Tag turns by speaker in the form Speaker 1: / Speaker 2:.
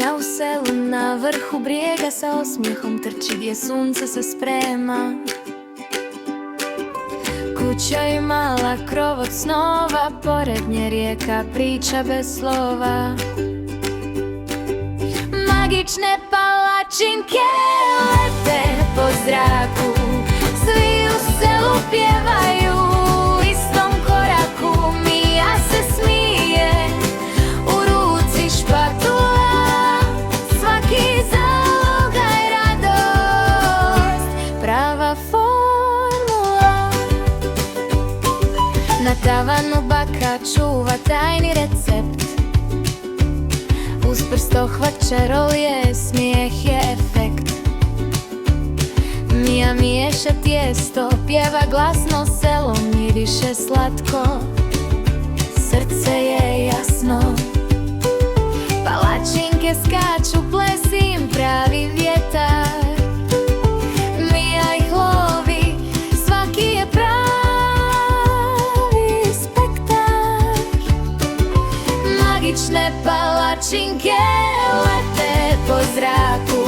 Speaker 1: Mija u selu na vrhu brijega sa osmijehom trči gdje sunce se sprema. Kuća i mala, krov od snova, pored nje rijeka priča bez slova. Magične palačinke lete po zraku, svi u selu pjevaju u istom koraku. Mija se smije, u ruci špatula, svaki zalogaj radost, prava formula. Na tavanu baka čuva tajni recept, uz prstohvat čarolije, smijeh je efekt. Mija miješa tijesto, pjeva glasno, selo miriše slatko, srce je jasno. Palačinke skaču, ples im pravi vjetar. Mija ih lovi, svaki je pravi spektar. Magične palačinke lete po zraku,